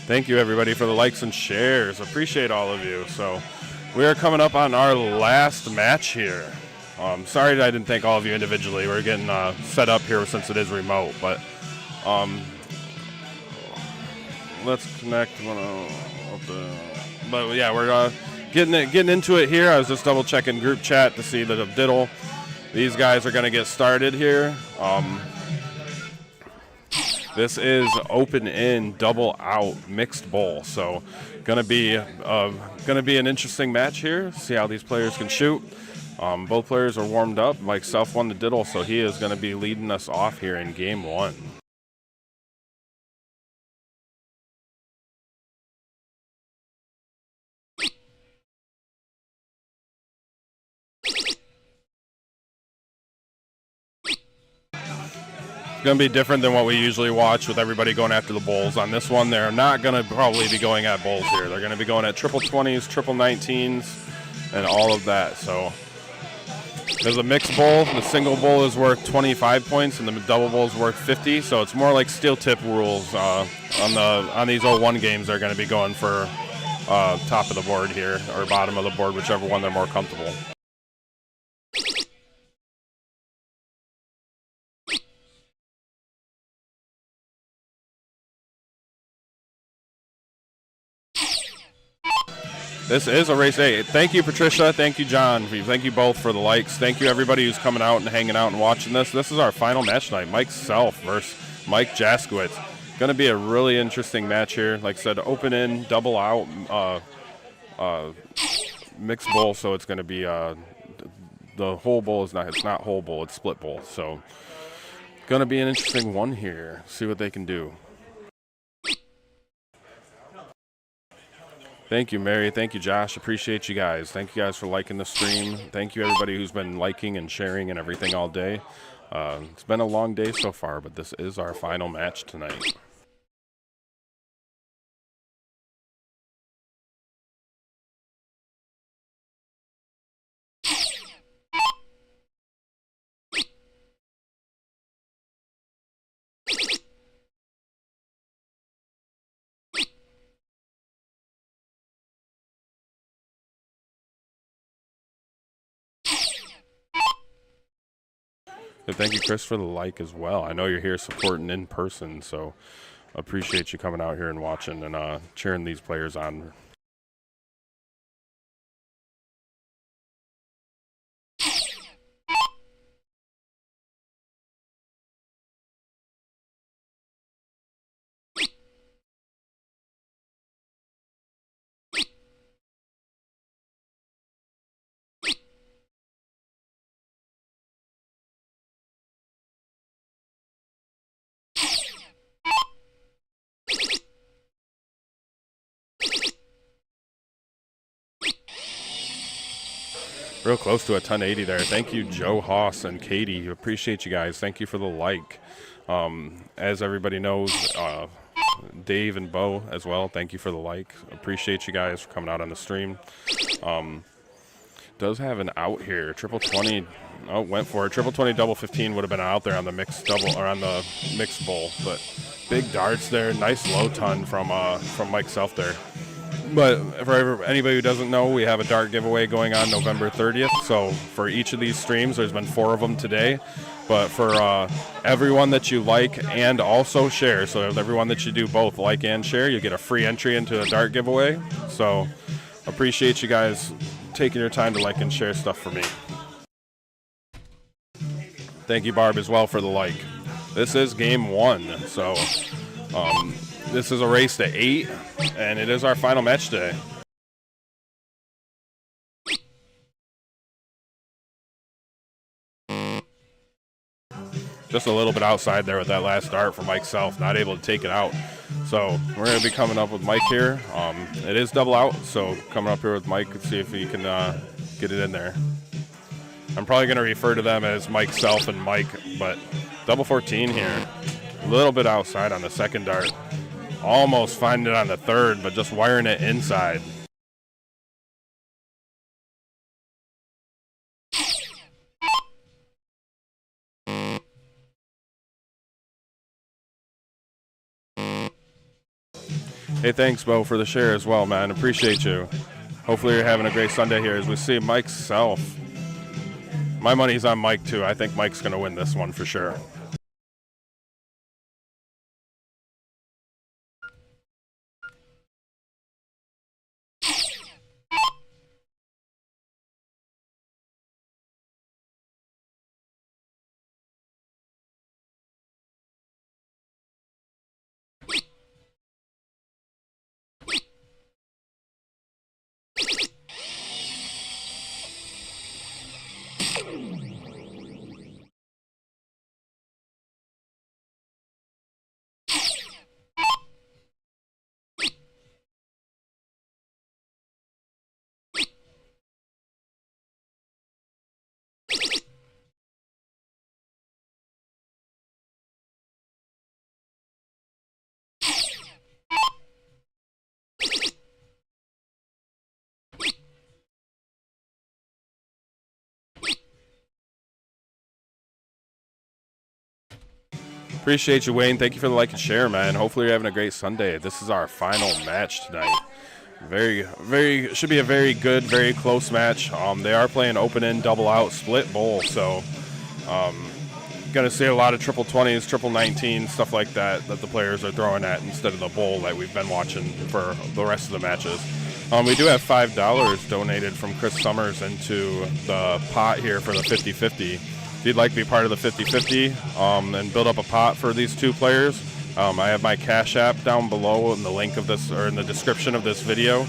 Thank you, everybody, for the likes and shares. Appreciate all of you. So we are coming up on our last match here. Sorry that I didn't thank all of you individually. We're getting set up here since it is remote, but let's connect. But yeah, we're getting into it here. I was just double checking group chat to see the diddle. These guys are going to get started here. This is open in, double out, mixed bowl. So gonna be an interesting match here. See how these players can shoot. Both players are warmed up. Mike Self won the diddle, so he is gonna be leading us off here in game one. Going to be different than what we usually watch with everybody going after the bowls. On this one, they're not going to probably be going at bowls here. They're going to be going at triple 20s, triple 19s, and all of that. So there's a mixed bowl. The single bowl is worth 25 points, and the double bowl is worth 50. So it's more like steel tip rules on these 01 games. They're going to be going for top of the board here, or bottom of the board, whichever one they're more comfortable. This is a race 8. Thank you, Patricia. Thank you, John. Thank you both for the likes. Thank you, everybody who's coming out and hanging out and watching this. This is our final match tonight. Mike Self versus Mike Jaskowitz. Going to be a really interesting match here. Like I said, open in, double out, mixed bowl. So it's going to be the whole bowl is not. It's not whole bowl. It's split bowl. So going to be an interesting one here. See what they can do. Thank you, Mary. Thank you, Josh. Appreciate you guys. Thank you guys for liking the stream. Thank you, everybody who's been liking and sharing and everything all day. It's been a long day so far, but this is our final match tonight. So thank you, Chris, for the like as well. I know you're here supporting in person, so appreciate you coming out here and watching and cheering these players on. Real close to a 1080 there. Thank you, Joe Haas and Katie. Appreciate you guys. Thank you for the like. As everybody knows, Dave and Bo as well, thank you for the like. Appreciate you guys for coming out on the stream. Does have an out here. Triple 20. Oh, went for it. Triple 20, double 15 would have been out there on the mixed double or on the mixed bowl. But big darts there. Nice low ton from Mike Self there. But for anybody who doesn't know, we have a dart giveaway going on November 30th. So for each of these streams, there's been 4 of them today. But for everyone that you like and also share, so everyone that you do both like and share, you get a free entry into a dart giveaway. So appreciate you guys taking your time to like and share stuff for me. Thank you, Barb, as well for the like. This is game 1. So this is a race to 8, and it is our final match today. Just a little bit outside there with that last dart for Mike Self, not able to take it out. So we're going to be coming up with Mike here. It is double out, so coming up here with Mike and see if he can get it in there. I'm probably going to refer to them as Mike Self and Mike, but double 14 here. A little bit outside on the second dart. Almost finding it on the third, but just wiring it inside. Hey, thanks, Bo, for the share as well, man. Appreciate you. Hopefully you're having a great Sunday here as we see Mike Self. My money's on Mike, too. I think Mike's going to win this one for sure. Appreciate you, Wayne. Thank you for the like and share, man. Hopefully you're having a great Sunday. This is our final match tonight. Should be a very good, very close match. They are playing open-in, double-out, split bowl, so going to see a lot of triple 20s, triple 19s, stuff like that the players are throwing at instead of the bowl that we've been watching for the rest of the matches. We do have $5 donated from Chris Summers into the pot here for the 50-50. If you'd like to be part of the 50-50 and build up a pot for these two players, I have my Cash App down below in the link of this, or in the description of this video.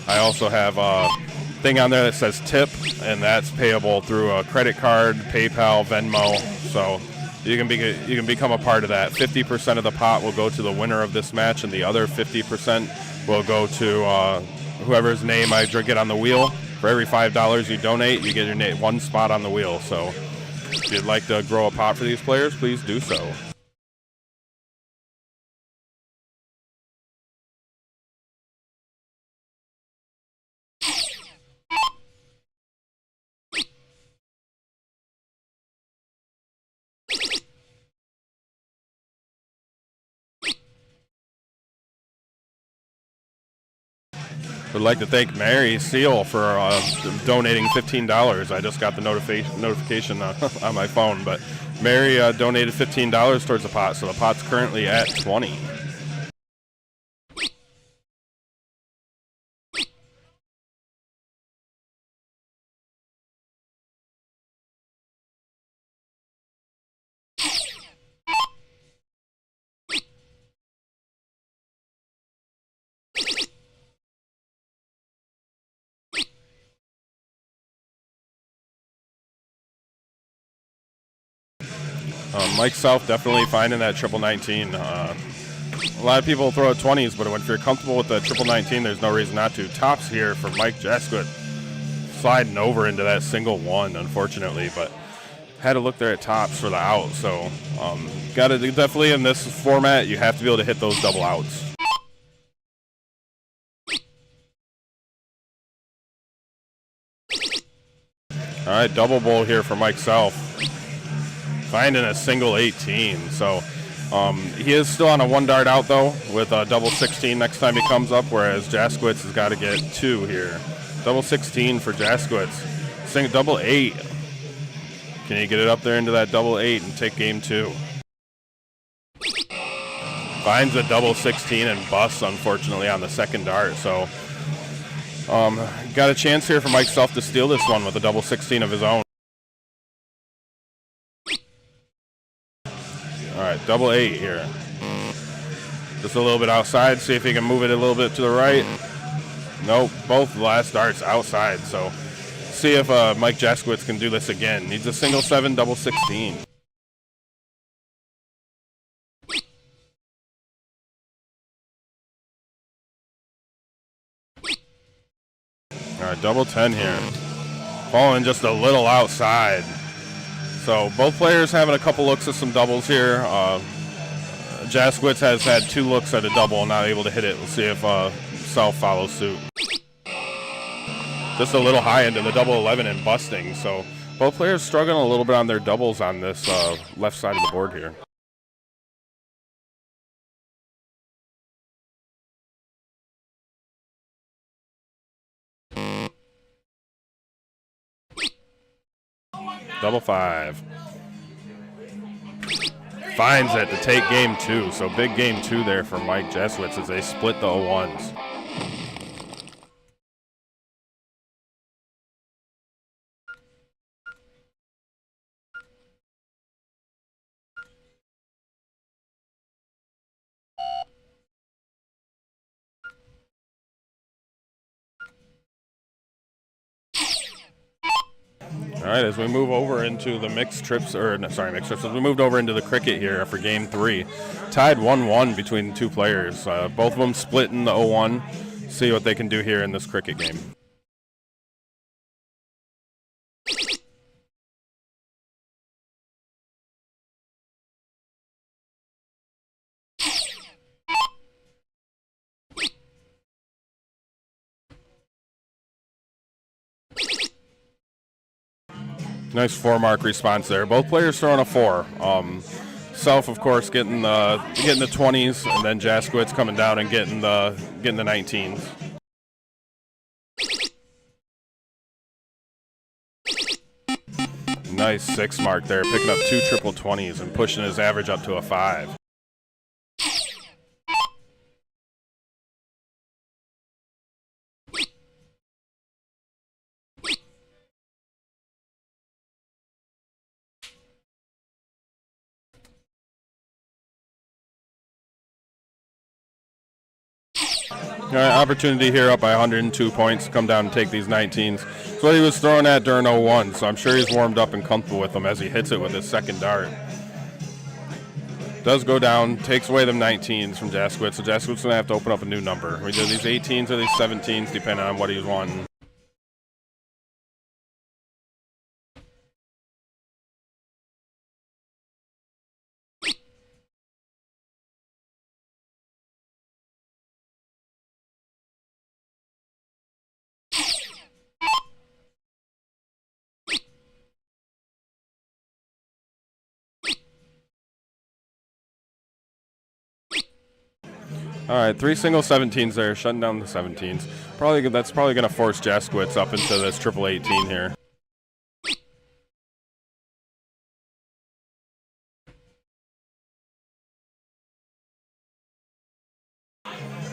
I also have a thing on there that says tip, and that's payable through a credit card, PayPal, Venmo. So you can become a part of that. 50% of the pot will go to the winner of this match, and the other 50% will go to whoever's name I get on the wheel. For every $5 you donate, you get your one spot on the wheel. So if you'd like to grow a pot for these players, please do so. Would like to thank Mary Seal for donating $15. I just got the notification on my phone, but Mary donated $15 towards the pot, so the pot's currently at 20. Mike South definitely finding that triple 19. A lot of people throw at 20s, but if you're comfortable with the triple 19, there's no reason not to. Tops here for Mike Jaskowitz, sliding over into that single one, unfortunately, but had to look there at tops for the out. So got to definitely in this format, you have to be able to hit those double outs. All right, double bowl here for Mike South. Finding a single 18. So he is still on a one dart out, though, with a double 16 next time he comes up, whereas Jaskowitz has got to get 2 here. Double 16 for Jaskowitz. Double 8. Can he get it up there into that double 8 and take game 2? Finds a double 16 and busts, unfortunately, on the second dart. So got a chance here for Mike Self to steal this one with a double 16 of his own. All right, double 8 here. Just a little bit outside. See if he can move it a little bit to the right. Nope, both last darts outside. So see if Mike Jaskowitz can do this again. Needs a single 7, double 16. All right, double 10 here. Falling just a little outside. So both players having a couple looks at some doubles here. Jaskowitz has had 2 looks at a double and not able to hit it. We'll see if Self follows suit. Just a little high into the double 11 and busting. So both players struggling a little bit on their doubles on this left side of the board here. double 5. Finds it to take game 2. So big game 2 there for Mike Jeswitz as they split the 0-1s. All right, as we move over into the mixed trips, as we moved over into the cricket here for game 3, tied 1-1 between the two players. Both of them split in the 0-1. See what they can do here in this cricket game. Nice 4-mark response there. Both players throwing a 4. Self, of course, getting the 20s, and then Jaskowitz coming down and getting the 19s. Nice 6 mark there, picking up 2 triple 20s and pushing his average up to a 5. All right, opportunity here up by 102 points to come down and take these 19s. That's what he was throwing at during 0-1, so I'm sure he's warmed up and comfortable with them as he hits it with his second dart. Does go down, takes away them 19s from Jaskowitz, so Jaskowitz going to have to open up a new number. We do these 18s or these 17s depending on what he's wanting. All right, 3 single 17s there, shutting down the 17s. That's probably going to force Jaskowitz up into this triple 18 here.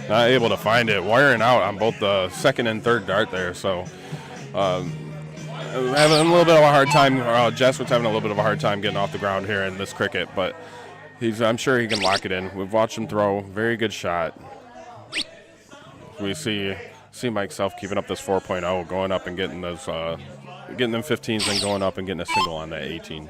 Not able to find it, wiring out on both the second and third dart there. So having a little bit of a hard time. Jaskowitz having a little bit of a hard time getting off the ground here in this cricket, but I'm sure he can lock it in. We've watched him throw. Very good shot. We see Mike Self keeping up this 4.0, going up and getting those, getting them 15s and going up and getting a single on that 18.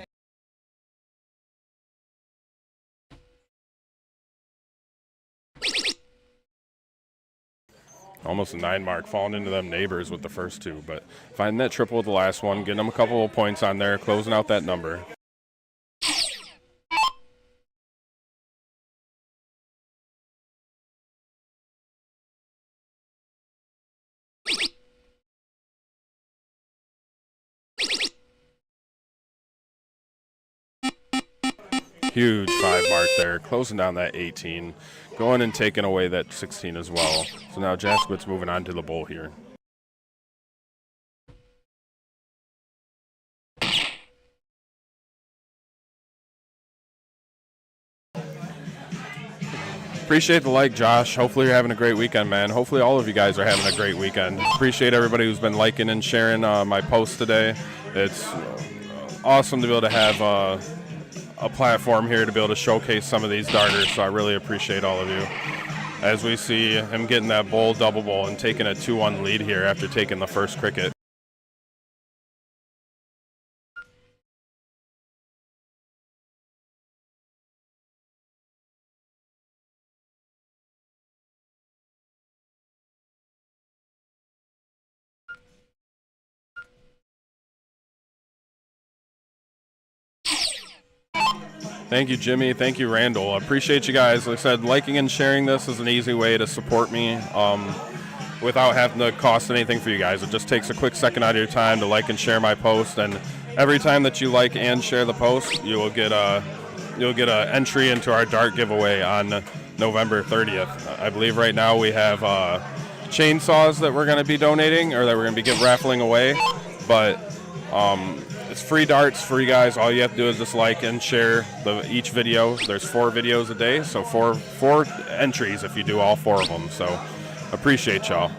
Almost a 9 mark, falling into them neighbors with the first 2, but finding that triple with the last one, getting them a couple of points on there, closing out that number. Huge 5 mark there, closing down that 18, going and taking away that 16 as well. So now Jaskowitz moving on to the bowl here. Appreciate the like, Josh. Hopefully you're having a great weekend, man. Hopefully all of you guys are having a great weekend. Appreciate everybody who's been liking and sharing my posts today. It's awesome to be able to have a platform here to be able to showcase some of these darters, so I really appreciate all of you. As we see him getting that bowl, double bowl, and taking a 2-1 lead here after taking the first cricket. Thank you, Jimmy. Thank you, Randall. I appreciate you guys. Like I said, liking and sharing this is an easy way to support me without having to cost anything for you guys. It just takes a quick second out of your time to like and share my post, and every time that you like and share the post, you'll get an entry into our dart giveaway on November 30th. I believe right now we have chainsaws that we're going to be donating, or that we're going to be raffling away, but it's free darts for you guys. All you have to do is just like and share each video. There's 4 videos a day, so four entries if you do all 4 of them. So appreciate y'all.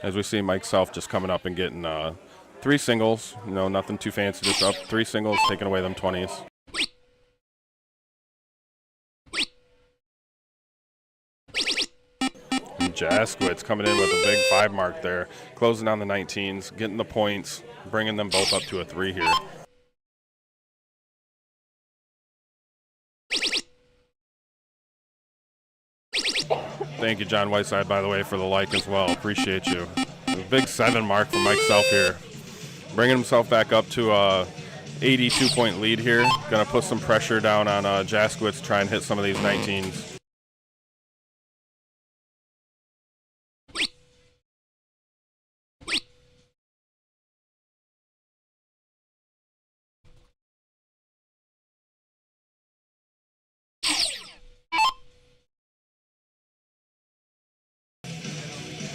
As we see Mike Self just coming up and getting 3 singles. You know, nothing too fancy, just up 3 singles, taking away them 20s. Jaskowitz coming in with a big 5 mark there, closing on the 19s, getting the points, bringing them both up to a 3 here. Thank you, John Whiteside, by the way, for the like as well. Appreciate you. A big 7 mark from Mike Self here, bringing himself back up to a 82-point lead here. Going to put some pressure down on Jaskowitz to try and hit some of these 19s.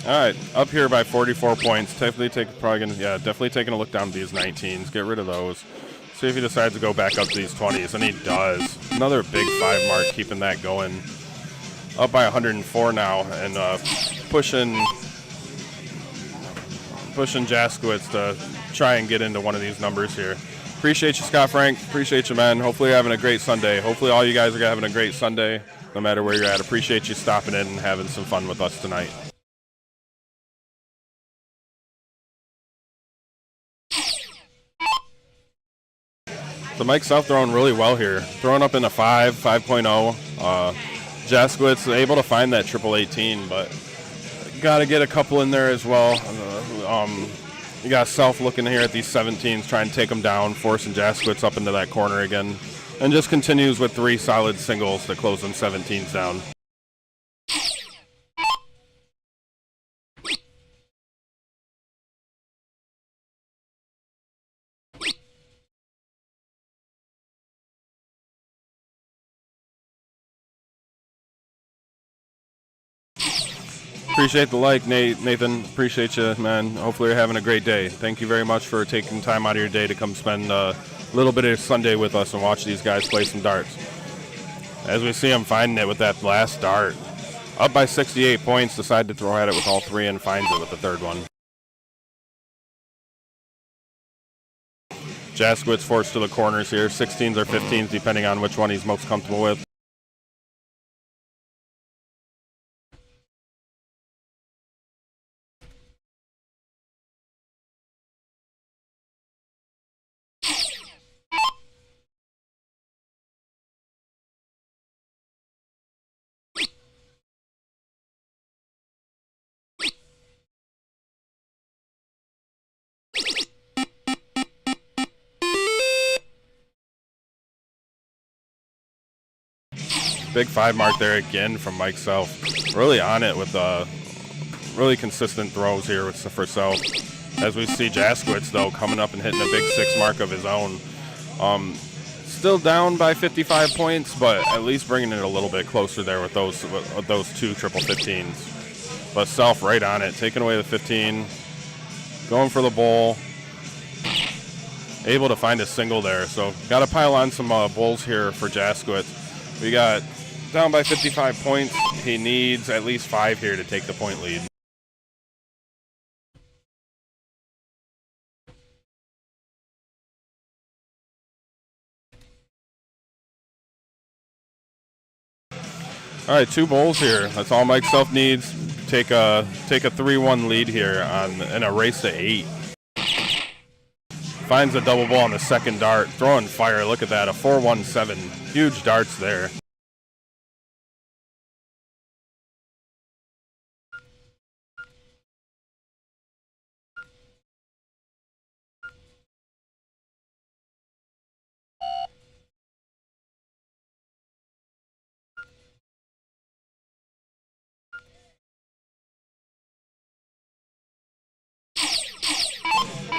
All right, up here by 44 points. Definitely taking a look down at these 19s. Get rid of those. See if he decides to go back up to these 20s, and he does. Another big 5 mark, keeping that going. Up by 104 now, and pushing Jaskowitz to try and get into one of these numbers here. Appreciate you, Scott Frank. Appreciate you, man. Hopefully you're having a great Sunday. Hopefully all you guys are having a great Sunday, no matter where you're at. Appreciate you stopping in and having some fun with us tonight. So Mike Self throwing really well here. Throwing up in a 5.0. Jaskowitz able to find that 18, but got to get a couple in there as well. You got Self looking here at these 17s, trying to take them down, forcing Jaskowitz up into that corner again. And just continues with 3 solid singles to close them 17s down. Appreciate the like, Nathan. Appreciate you, man. Hopefully you're having a great day. Thank you very much for taking time out of your day to come spend a little bit of Sunday with us and watch these guys play some darts. As we see him finding it with that last dart. Up by 68 points, decide to throw at it with all 3 and finds it with the 3rd one. Jaskowitz forced to the corners here. 16s or 15s, depending on which one he's most comfortable with. Big 5 mark there again from Mike Self. Really on it with really consistent throws here for Self. As we see Jaskowitz, though, coming up and hitting a big 6 mark of his own. Still down by 55 points, but at least bringing it a little bit closer there with those 2 15s. But Self right on it, taking away the 15, going for the bowl. Able to find a single there, so got to pile on some bowls here for Jaskowitz. We got down by 55 points. He needs at least 5 here to take the point lead. All right, 2 bowls here. That's all Mike Self needs. Take a 3-1 lead here in a race to 8. Finds a double bowl on the 2nd dart. Throwing fire. Look at that. A 4-1-7. Huge darts there.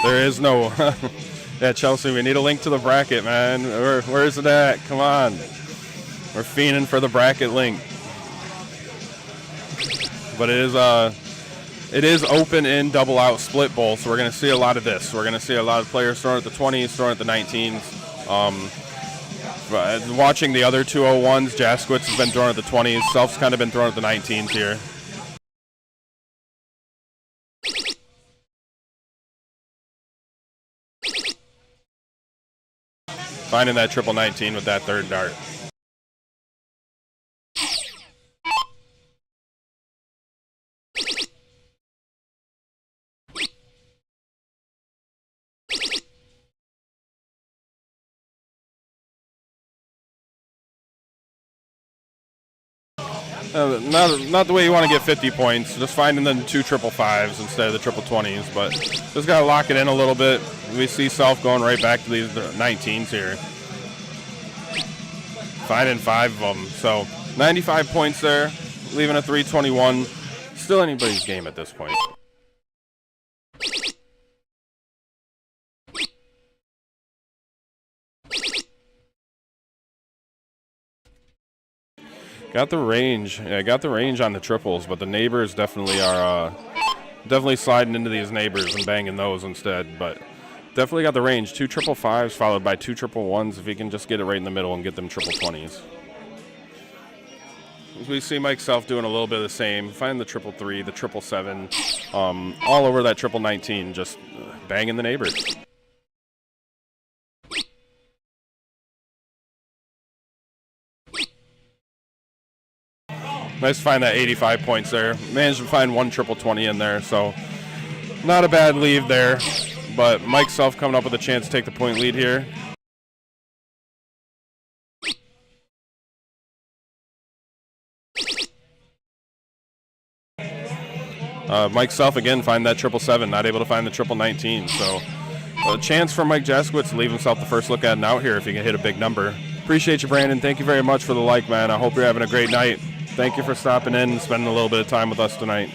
There is no... Yeah, Chelsea, we need a link to the bracket, man. Where's it at? Come on. We're fiending for the bracket link. But it It is open in double out split bowl, so we're going to see a lot of this. We're going to see a lot of players throwing at the 20s, throwing at the 19s. Watching the other 201s, Jaskowitz has been throwing at the 20s. Self's kind of been throwing at the 19s here. Finding that triple 19 with that third dart. Not the way you want to get 50 points. Just finding the 2 triple 5s instead of the triple 20s, but just got to lock it in a little bit. We see Self going right back to these 19s here. Finding 5 of them. So 95 points there, leaving a 321. Still anybody's game at this point. Got the range. Yeah, got the range on the triples, but the neighbors definitely are definitely sliding into these neighbors and banging those instead. But definitely got the range. 2 triple 5s followed by 2 triple 1s if he can just get it right in the middle and get them triple 20s. As we see Mike Self doing a little bit of the same. Find the triple 3, the triple 7, all over that triple 19, just banging the neighbors. Nice to find that 85 points there. Managed to find 1 triple 20 in there, so not a bad lead there. But Mike Self coming up with a chance to take the point lead here. Mike Self again find that triple 7, not able to find the triple 19. So a chance for Mike Jaskowitz to leave himself the first look at and out here if he can hit a big number. Appreciate you, Brandon. Thank you very much for the like, man. I hope you're having a great night. Thank you for stopping in and spending a little bit of time with us tonight.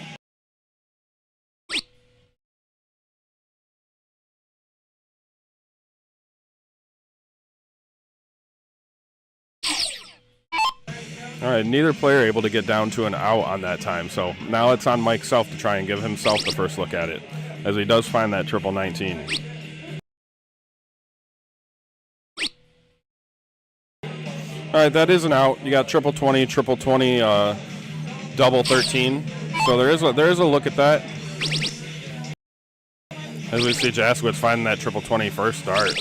All right, neither player able to get down to an out on that time. So now it's on Mike Self to try and give himself the first look at it, as he does find that triple 19. All right, that is an out. You got triple 20, triple 20, double 13. So there is a look at that. As we see Jaskowitz finding that triple 20 first start.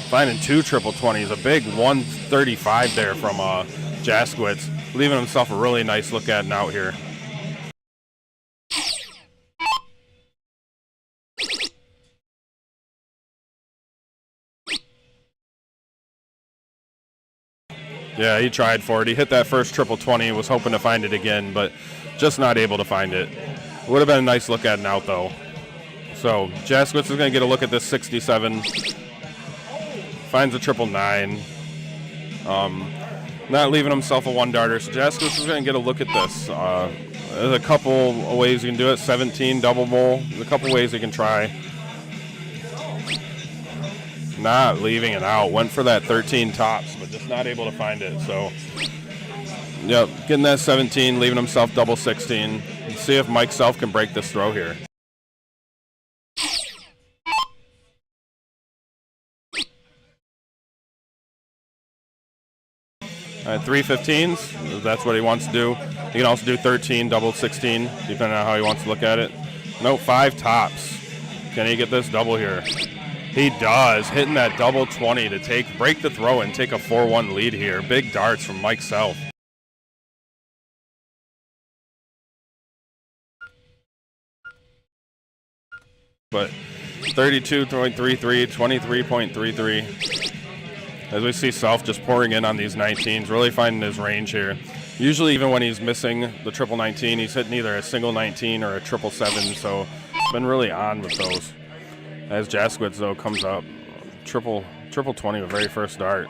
Finding 2 triple 20s, a big 135 there from Jaskowitz, leaving himself a really nice look at and out here. Yeah, he tried for it. He hit that first triple 20, was hoping to find it again, but just not able to find it. Would have been a nice look at and out, though. So Jaskowitz is going to get a look at this 67. Finds a triple 9. Not leaving himself a 1-darter. So Jaskowitz is going to get a look at this. There's a couple of ways you can do it. 17, double bowl. There's a couple ways you can try. Not leaving it out. Went for that 13 tops, but just not able to find it. So, yep, getting that 17, leaving himself double 16. Let's see if Mike Self can break this throw here. All right, 3 15s. That's what he wants to do. He can also do 13, double 16, depending on how he wants to look at it. No, 5 tops. Can he get this double here? He does, hitting that double 20 to break the throw and take a 4-1 lead here. Big darts from Mike Self. But 32.33, 23.33. As we see Self just pouring in on these 19s, really finding his range here. Usually even when he's missing the triple 19, he's hitting either a single 19 or a triple 7, so been really on with those. As Jaskowitz, though, comes up, triple 20 the very first dart.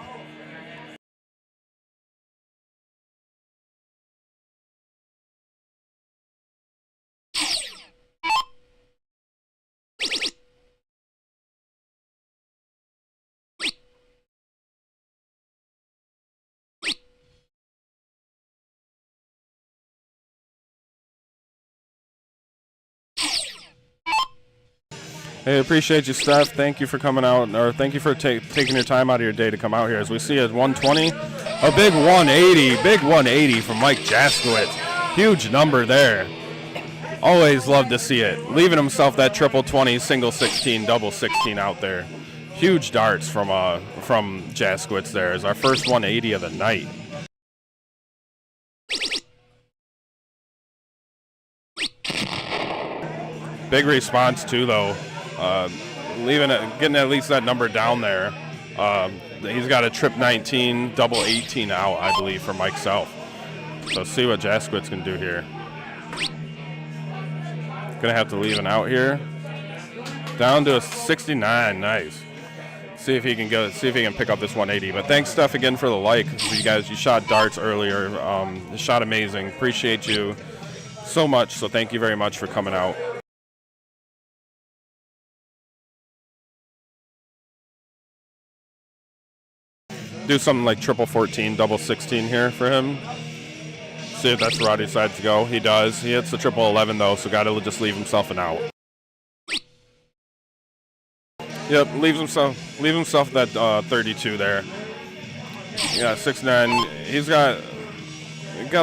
Hey, appreciate you, Steph. Thank you for coming out, or thank you for taking your time out of your day to come out here. As we see at 120, a big 180 from Mike Jaskowitz. Huge number there. Always love to see it. Leaving himself that triple 20, single 16, double 16 out there. Huge darts from Jaskowitz there as our first 180 of the night. Big response too, though. Getting at least that number down there. He's got a trip 19, double 18 out, I believe, for Mike Self. So see what Jaskowitz can do here. Gonna have to leave an out here. Down to a 69, nice. See if he can pick up this 180. But thanks, Steph, again for the like. You shot darts earlier. Shot amazing. Appreciate you so much. So thank you very much for coming out. Do something like triple 14, double 16 here for him. See if that's where he decides to go. He does. He hits the triple 11 though, so got to just leave himself an out. Yep, leave himself that 32 there. Yeah, 6'9". He's got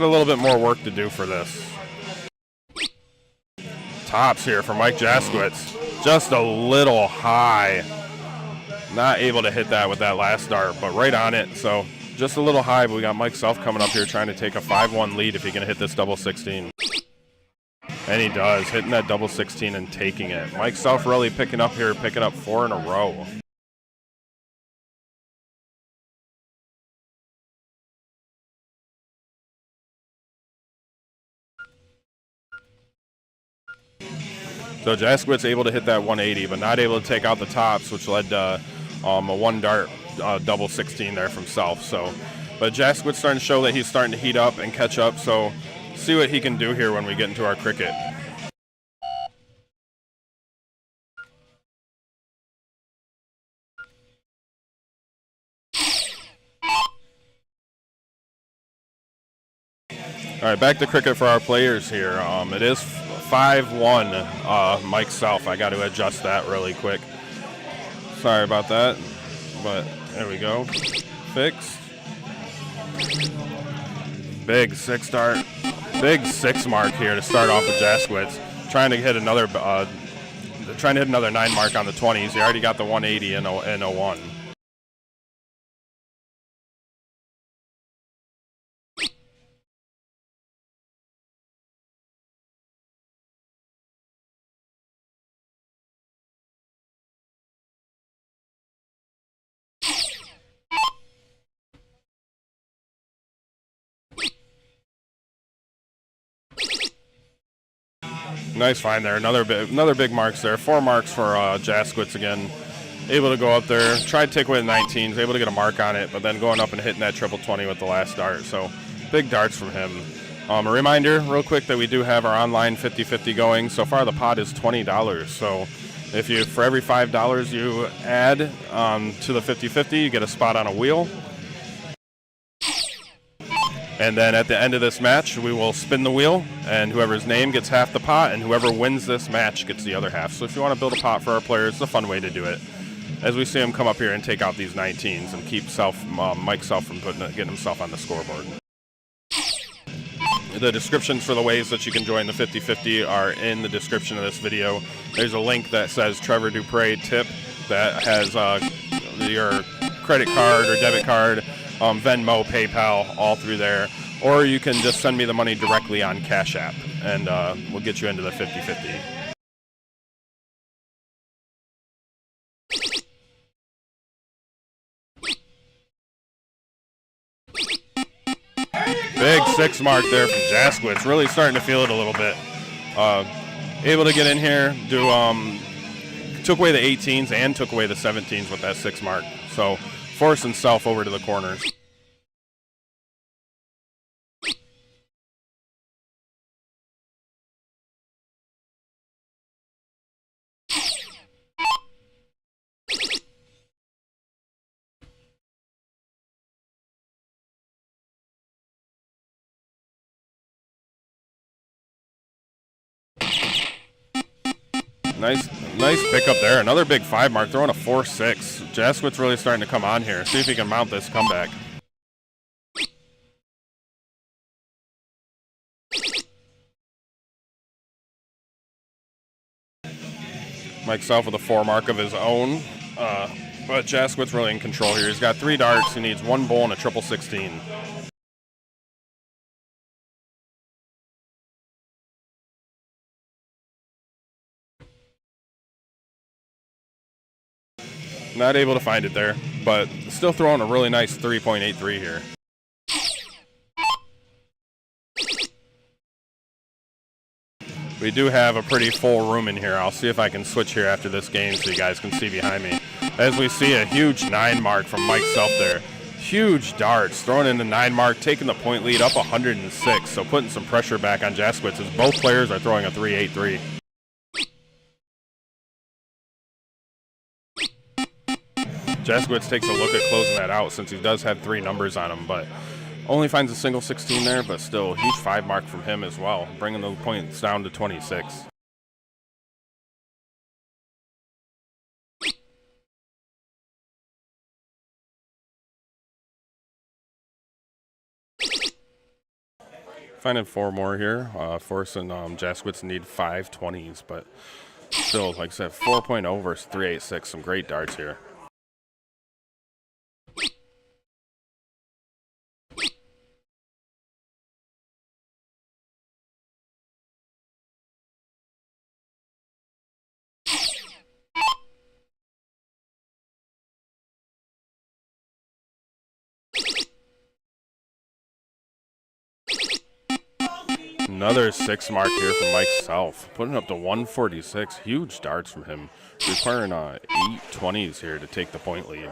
a little bit more work to do for this. Tops here for Mike Jaskowitz. Just a little high. Not able to hit that with that last dart, but right on it. So just a little high, but we got Mike Self coming up here trying to take a 5-1 lead if he can hit this double 16. And he does, hitting that double 16 and taking it. Mike Self really picking up 4 in a row. So Jaskowitz able to hit that 180, but not able to take out the tops, which led to a 1 dart double 16 there from Self. So, but Jaskowitz starting to show that he's starting to heat up and catch up. So see what he can do here when we get into our cricket. All right, back to cricket for our players here. It is 5-1 Mike Self. I got to adjust that really quick. Sorry about that, but there we go. Fixed. Big 6 dart. Big 6 mark here to start off with Jaskowitz. Trying to hit another 9 mark on the 20s. He already got the 180 in 01. Nice find there. Another big marks there. 4 marks for Jaskowitz again. Able to go up there. Tried to take away the 19s. Able to get a mark on it, but then going up and hitting that triple 20 with the last dart. So big darts from him. A reminder real quick that we do have our online 50-50 going. So far the pot is $20. So if you, for every $5 you add to the 50-50, you get a spot on a wheel. And then at the end of this match, we will spin the wheel, and whoever's name gets half the pot, and whoever wins this match gets the other half. So if you want to build a pot for our players, it's a fun way to do it. As we see him come up here and take out these 19s and keep Mike Self from getting himself on the scoreboard. The descriptions for the ways that you can join the 50-50 are in the description of this video. There's a link that says Trevor Dupre tip that has your credit card or debit card, Venmo, PayPal, all through there. Or you can just send me the money directly on Cash App, and we'll get you into the 50-50. Big 6 mark there from Jaskowitz. Really starting to feel it a little bit. Able to get in here, took away the 18s and took away the 17s with that 6 mark. So forcing Self over to the corners. Nice pickup there. Another big 5 mark, throwing a 4-6. Jaskowitz really starting to come on here. See if he can mount this comeback. Mike Self with a 4 mark of his own. But Jaskowitz really in control here. He's got 3 darts. He needs 1 bowl and a triple 16. Not able to find it there, but still throwing a really nice 3.83 here. We do have a pretty full room in here. I'll see if I can switch here after this game so you guys can see behind me. As we see a huge 9 mark from Mike Self there. Huge darts, throwing in the 9 mark, taking the point lead up 106. So putting some pressure back on Jaskowitz as both players are throwing a 3.83. Jaskowitz takes a look at closing that out since he does have 3 numbers on him, but only finds a single 16 there, but still a huge 5 mark from him as well, bringing the points down to 26. Finding 4 more here, forcing Jaskowitz need 5 20s, but still, like I said, 4.0 versus 3.86, some great darts here. Another 6 mark here from Mike Self, putting up to 146. Huge darts from him, requiring 8 20s here to take the point lead.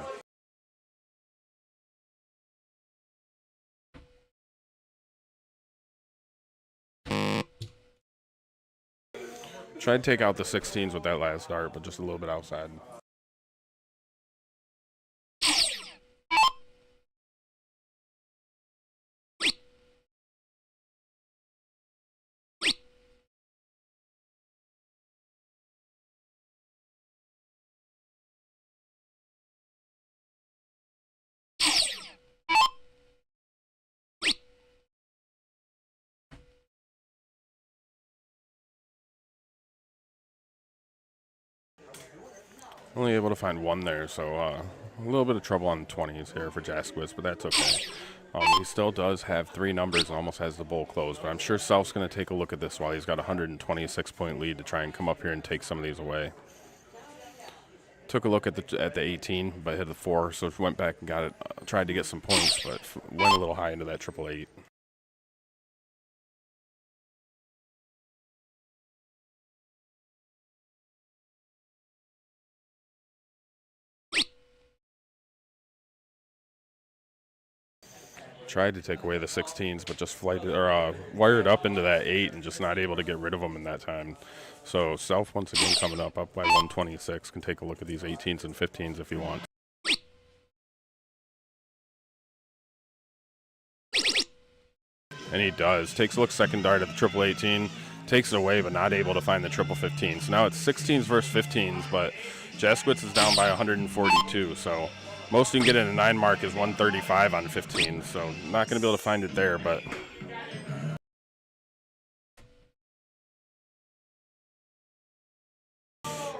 Tried to take out the 16s with that last dart, but just a little bit outside. Only able to find 1 there, so a little bit of trouble on the 20s here for Jaskowitz, but that's okay. He still does have 3 numbers and almost has the bowl closed, but I'm sure Self's going to take a look at this while he's got a 126-point lead to try and come up here and take some of these away. Took a look at the 18, but hit the 4, so went back and got it. Tried to get some points, but went a little high into that 888. Tried to take away the 16s, but just wired up into that 8 and just not able to get rid of them in that time. So Self once again coming up by 126. Can take a look at these 18s and 15s if you want. And he does. Takes a look second dart at the triple 18. Takes it away, but not able to find the triple 15. So now it's 16s versus 15s, but Jaskowitz is down by 142. So most you can get in a 9 mark is 135 on 15. So not going to be able to find it there, but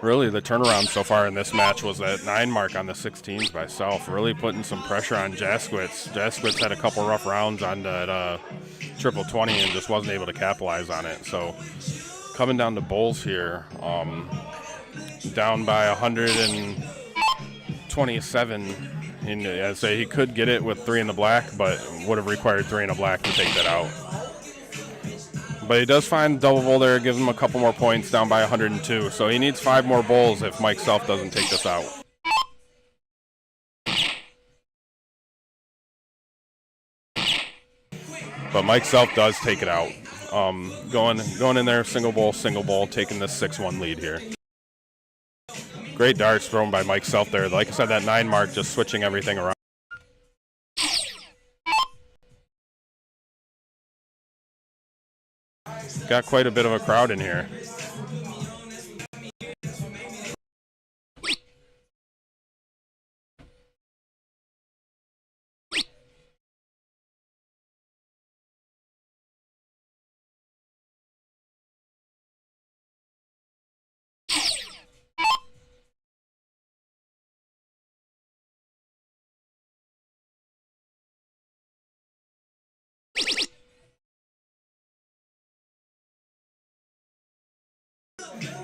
really the turnaround so far in this match was that 9 mark on the 16s by Self, really putting some pressure on Jaskowitz. Jaskowitz had a couple rough rounds on that triple 20 and just wasn't able to capitalize on it. So coming down to bowls here, down by 127. And I'd say he could get it with 3 in the black, but would have required 3 in the black to take that out. But he does find double bowl there, gives him a couple more points, down by 102. So he needs 5 more bowls if Mike Self doesn't take this out. But Mike Self does take it out. Going in there, single bowl, taking this 6-1 lead here. Great darts thrown by Mike Self there. Like I said, that 9 mark just switching everything around. Got quite a bit of a crowd in here.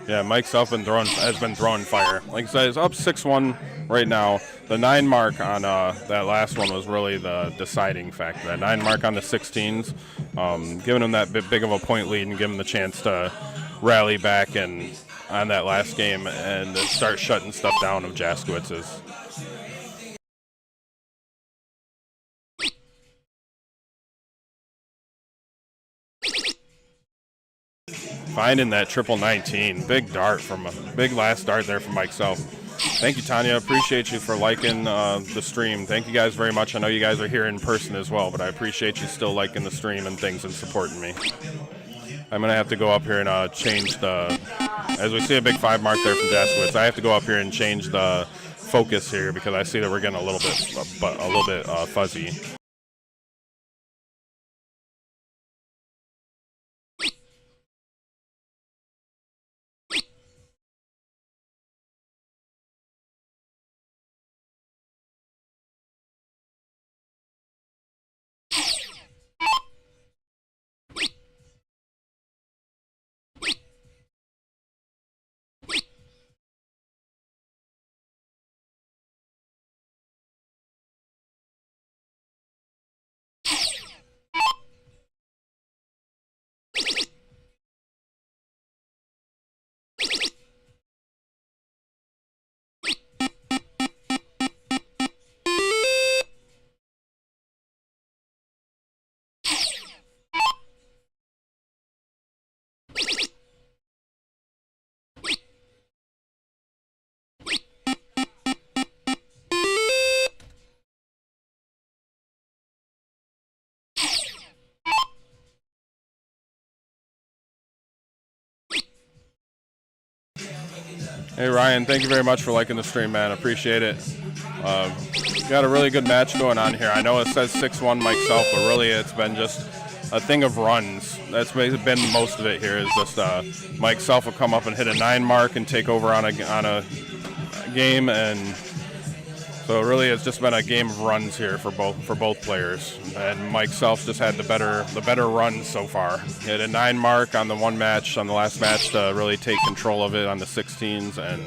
Yeah, Mike Self has been throwing fire. Like I said, it's up 6-1 right now. The 9 mark on that last one was really the deciding factor. That 9 mark on the 16s, giving him that big of a point lead and giving him the chance to rally back and on that last game and start shutting stuff down of Jaskowicz's. Finding that triple 19. Big dart from a big last dart there from Mike Self. Thank you, Tanya. Appreciate you for liking the stream. Thank you guys very much. I know you guys are here in person as well, but I appreciate you still liking the stream and things and supporting me. I'm going to have to go up here and change the, as we see a big 5 mark there from Jaskowitz, I have to go up here and change the focus here because I see that we're getting a little bit fuzzy. Hey Ryan, thank you very much for liking the stream, man. Appreciate it. Got a really good match going on here. I know it says 6-1 Mike Self, but really it's been just a thing of runs. That's been most of it here. Is just Mike Self will come up and hit a 9 mark and take over on a game, and so really it's just been a game of runs here for both players. And Mike Self just had the better runs so far. He hit a 9 mark on the last match to really take control of it on the 16s, and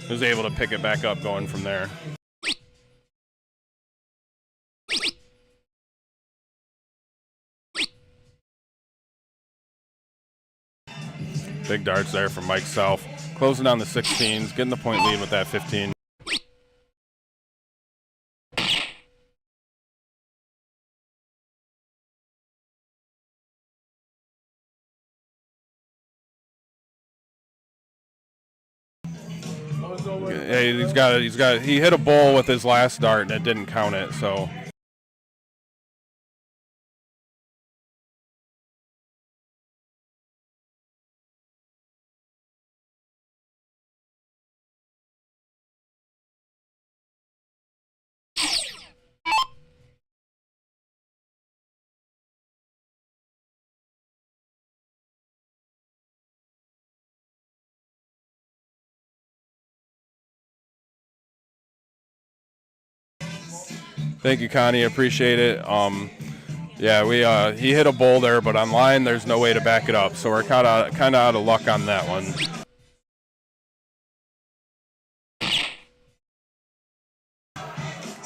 was able to pick it back up going from there. Big darts there from Mike Self. Closing down the 16s, getting the point lead with that 15. Yeah, he hit a bowl with his last dart and it didn't count it, so. Thank you, Connie. Appreciate it. Yeah, he hit a bowl there, but online there's no way to back it up, so we're kind of out of luck on that one.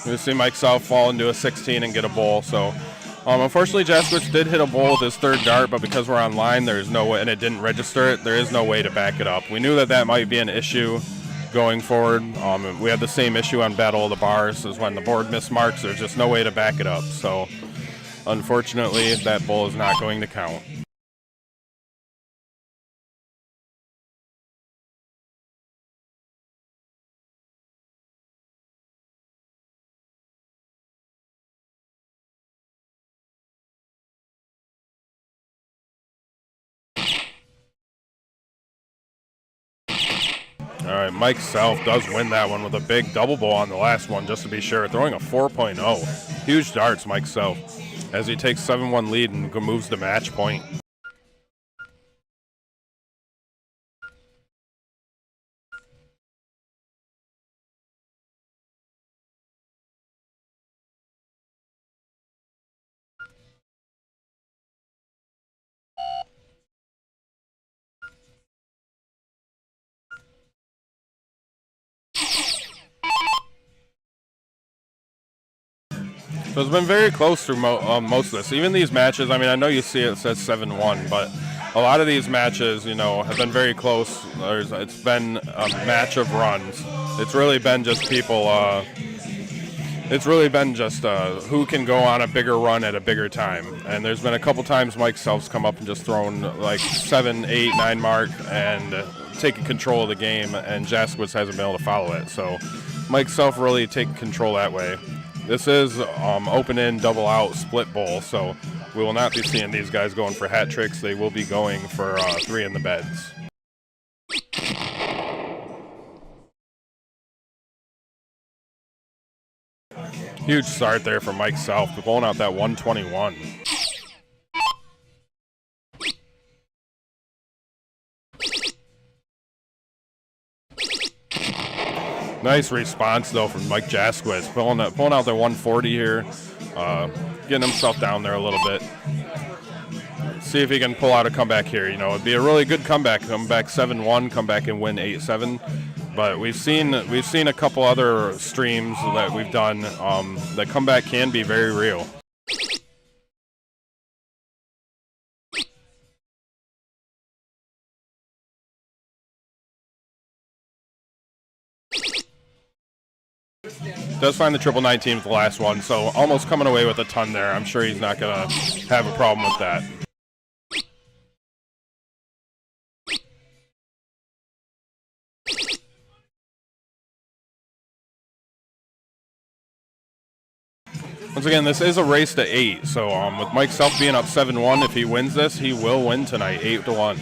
We see Mike Self fall into a 16 and get a bowl. So, unfortunately, Jaskowicz did hit a bowl with his 3rd dart, but because we're online, there's no way, and it didn't register it. There is no way to back it up. We knew that might be an issue going forward. We had the same issue on Battle of the Bars, is when the board missed marks. There's just no way to back it up. So, unfortunately, that bowl is not going to count. All right, Mike Self does win that one with a big double bowl on the last one, just to be sure. Throwing a 4.0. Huge darts, Mike Self, as he takes 7-1 lead and moves to match point. So it's been very close through most of this. Even these matches, I mean, I know you see it says 7-1, but a lot of these matches, you know, have been very close. It's been a match of runs. It's really been just people. It's really been just who can go on a bigger run at a bigger time. And there's been a couple times Mike Self's come up and just thrown like 7, 8, 9 mark and taking control of the game, and Jaskowitz hasn't been able to follow it. So Mike Self really taking control that way. This is open in, double out, split bowl, so we will not be seeing these guys going for hat tricks. They will be going for 3 in the beds. Huge start there for Mike Self, pulling out that 121. Nice response though from Mike Jaskowitz, pulling out their 140 here, getting himself down there a little bit. See if he can pull out a comeback here. You know, it'd be a really good comeback. Come back 7-1, come back and win 8-7. But we've seen a couple other streams that we've done. The comeback can be very real. Does find the triple 19 with the last one, so almost coming away with a ton there. I'm sure he's not going to have a problem with that. Once again, this is a race to 8, so with Mike Self being up 7-1, if he wins this, he will win tonight, 8-1.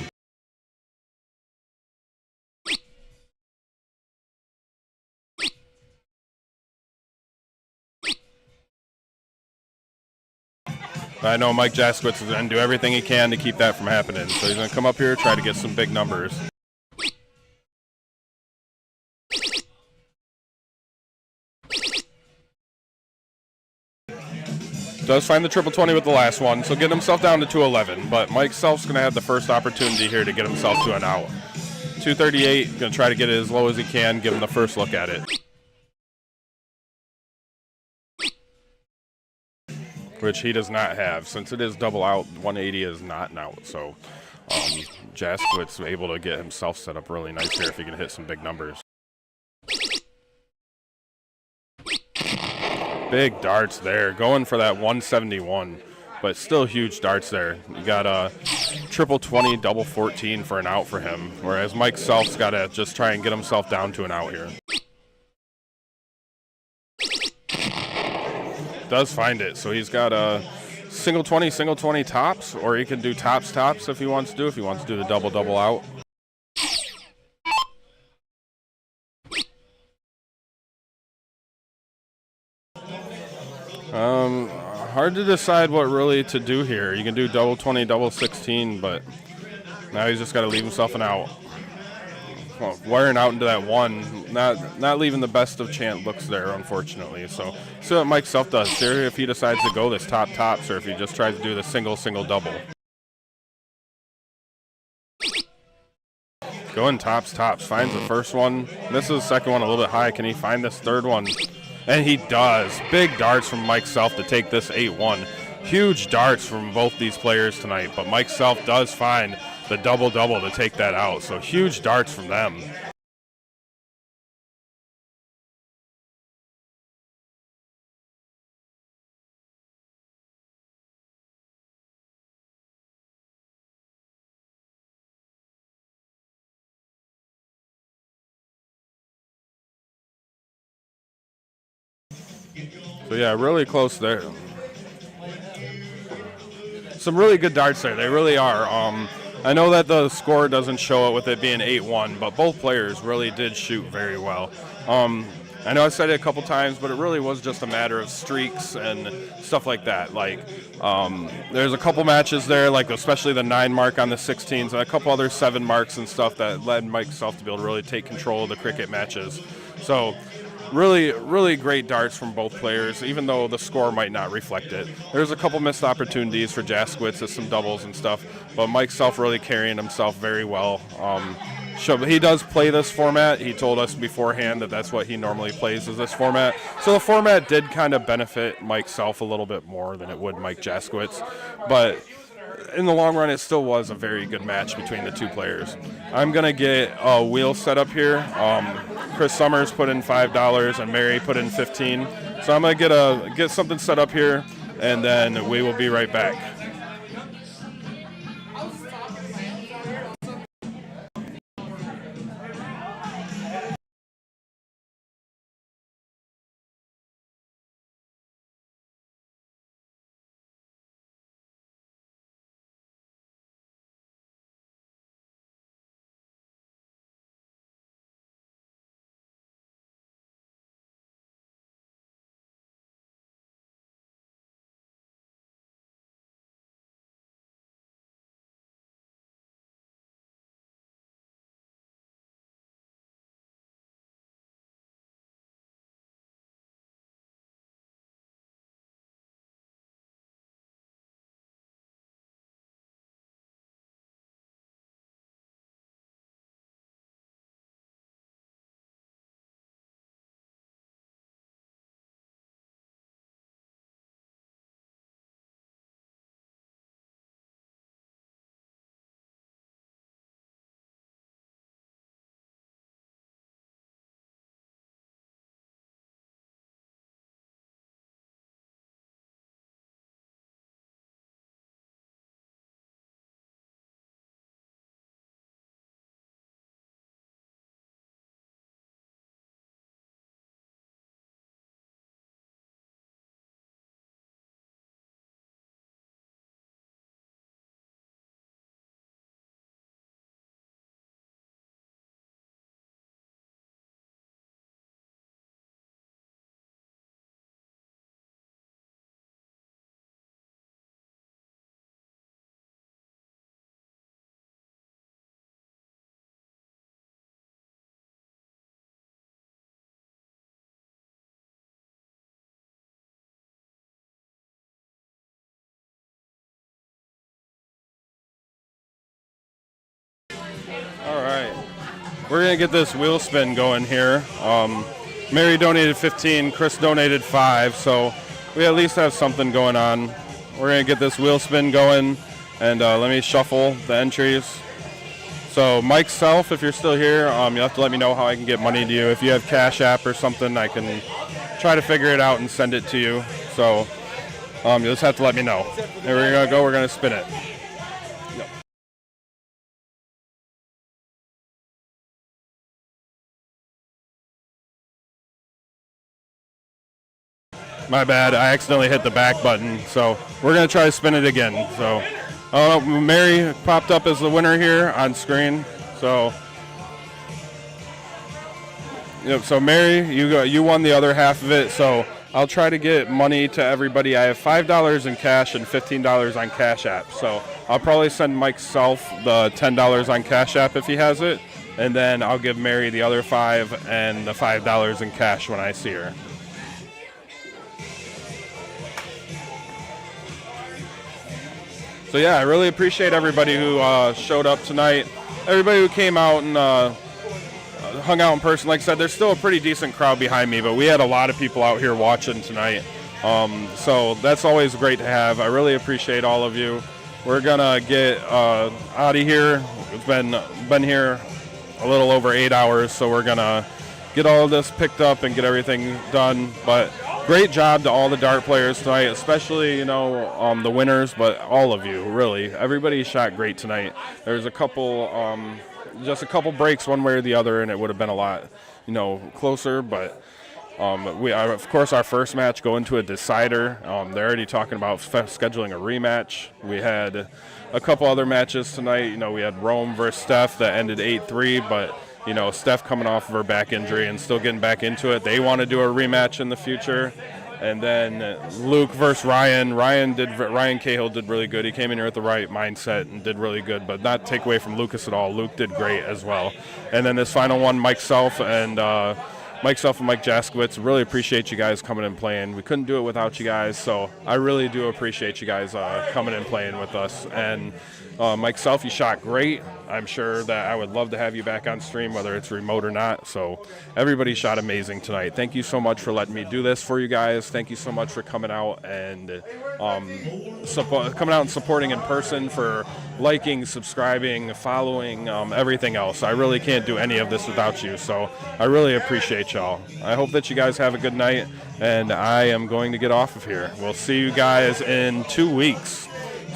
I know Mike Jaskowitz is going to do everything he can to keep that from happening. So he's going to come up here, try to get some big numbers. Does find the triple 20 with the last one, so getting himself down to 211. But Mike Self's going to have the first opportunity here to get himself to an out. 238, going to try to get it as low as he can, give him the first look at it. Which he does not have. Since it is double out, 180 is not an out. So Jaskowitz able to get himself set up really nice here if he can hit some big numbers. Big darts there, going for that 171, but still huge darts there. You got a triple 20, double 14 for an out for him, whereas Mike Self's got to just try and get himself down to an out here. Does find it, so he's got a single 20 tops, or he can do tops if he wants to do the double out. Hard to decide what really to do here. You can do double 20, double 16, but now he's just got to leave himself an out. Well, wiring out into that one, not leaving the best of chance looks there, unfortunately. So see what Mike Self does here, if he decides to go this tops, or if he just tries to do the single double. Going tops, finds the first one. Misses the second one a little bit high. Can he find this third one? And he does. Big darts from Mike Self to take this 8-1. Huge darts from both these players tonight, but Mike Self does find the double to take that out. So huge darts from them. So yeah, really close there. Some really good darts there. They really are. I know that the score doesn't show it with it being 8-1, but both players really did shoot very well. I know I said it a couple times, but it really was just a matter of streaks and stuff like that. Like, there's a couple matches there, like especially the 9 mark on the 16s, and a couple other 7 marks and stuff that led Mike Self to be able to really take control of the cricket matches. So really great darts from both players, even though the score might not reflect it. There's a couple missed opportunities for Jaskowitz with some doubles and stuff, but Mike Self really carrying himself very well. he does play this format. He told us beforehand that that's what he normally plays, is this format. So the format did kind of benefit Mike Self a little bit more than it would Mike Jaskowitz. But in the long run, it still was a very good match between the two players. I'm going to get a wheel set up here. Chris Summers put in $5 and Mary put in $15. So I'm going to get something set up here, and then we will be right back. All right. We're going to get this wheel spin going here. Mary donated 15, Chris donated 5, so we at least have something going on. We're going to get this wheel spin going, and let me shuffle the entries. So Mike Self, if you're still here, you'll have to let me know how I can get money to you. If you have Cash App or something, I can try to figure it out and send it to you. So you'll just have to let me know. There we're going to go. We're going to spin it. My bad, I accidentally hit the back button, so we're going to try to spin it again. So, Mary popped up as the winner here on screen. So, so Mary, you won the other half of it. So I'll try to get money to everybody. I have $5 in cash and $15 on Cash App. So I'll probably send Mike Self the $10 on Cash App if he has it, and then I'll give Mary the other $5 and the $5 in cash when I see her. So yeah, I really appreciate everybody who showed up tonight. Everybody who came out and hung out in person. Like I said, there's still a pretty decent crowd behind me, but we had a lot of people out here watching tonight. So that's always great to have. I really appreciate all of you. We're gonna get out of here. It's been here a little over 8 hours, so we're gonna get all of this picked up and get everything done. But great job to all the dart players tonight, especially, the winners, but all of you, really. Everybody shot great tonight. There's a couple, just a couple breaks one way or the other, and it would have been a lot, closer. But we are, of course, our first match going to a decider. They're already talking about scheduling a rematch. We had a couple other matches tonight. We had Rome versus Steph that ended 8-3, but Steph coming off of her back injury and still getting back into it. They want to do a rematch in the future. And then Luke versus Ryan. Ryan Cahill did really good. He came in here with the right mindset and did really good, but not take away from Lucas at all. Luke did great as well. And then this final one, Mike Self and Mike Jaskowitz. Really appreciate you guys coming and playing. We couldn't do it without you guys, so I really do appreciate you guys coming and playing with us. And Mike Self, you shot great. I'm sure that I would love to have you back on stream, whether it's remote or not. So everybody shot amazing tonight. Thank you so much for letting me do this for you guys. Thank you so much for coming out and coming out and supporting in person, for liking, subscribing, following, everything else. I really can't do any of this without you, so I really appreciate y'all. I hope that you guys have a good night, and I am going to get off of here. We'll see you guys in 2 weeks.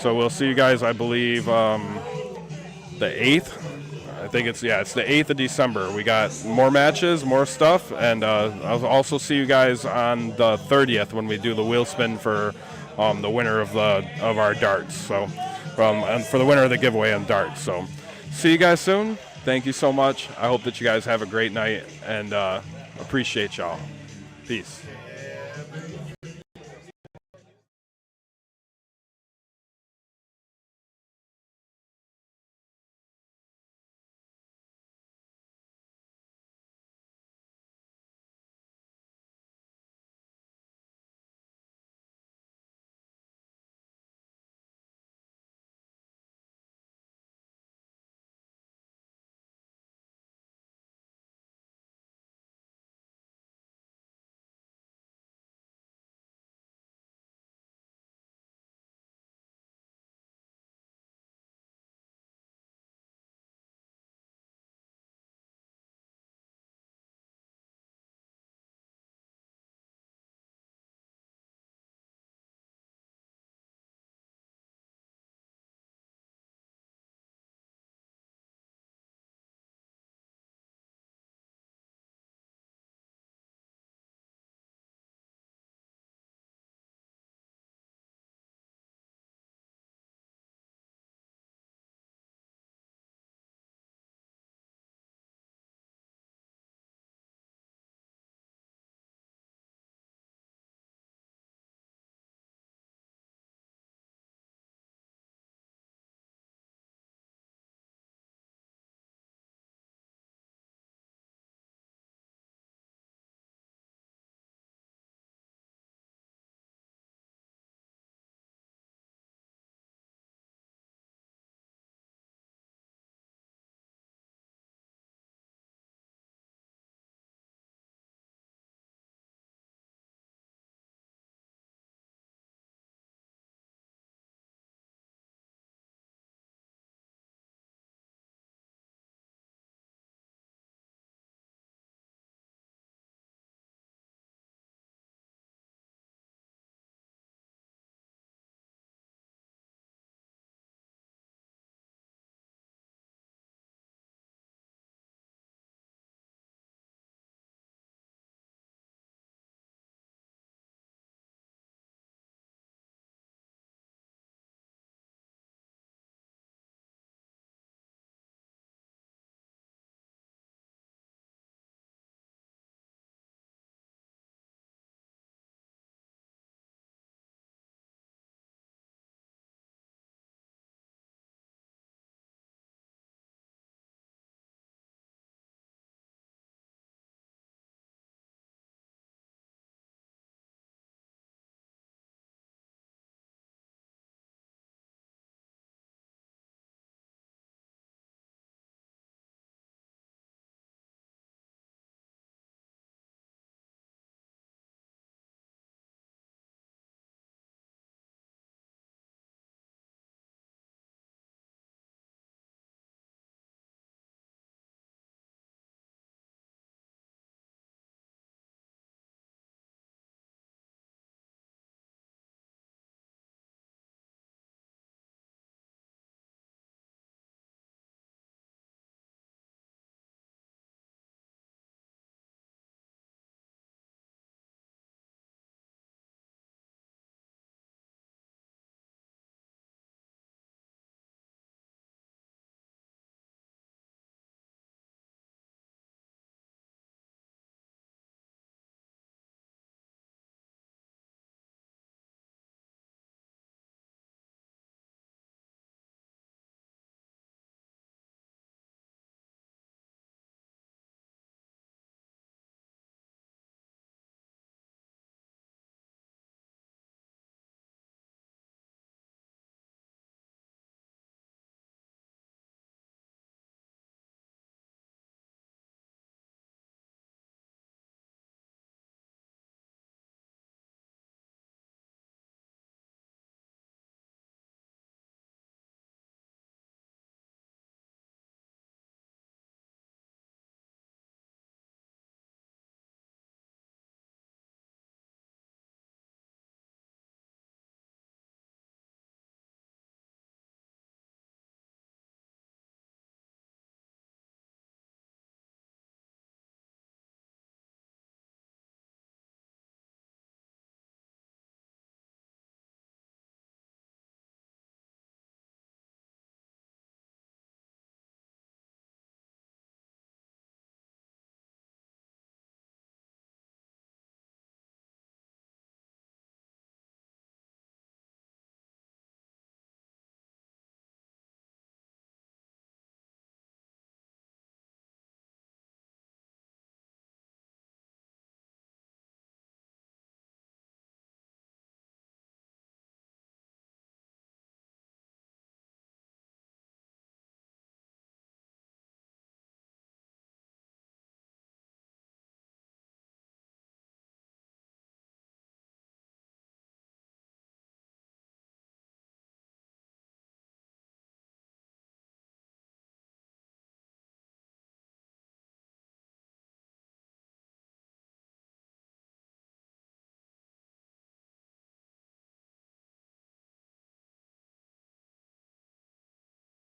So we'll see you guys, I believe, the 8th. I think it's the 8th of December. We got more matches, more stuff, and I'll also see you guys on the 30th when we do the wheel spin for the winner of our darts. So, and for the winner of the giveaway on darts. So, see you guys soon. Thank you so much. I hope that you guys have a great night, and appreciate y'all. Peace.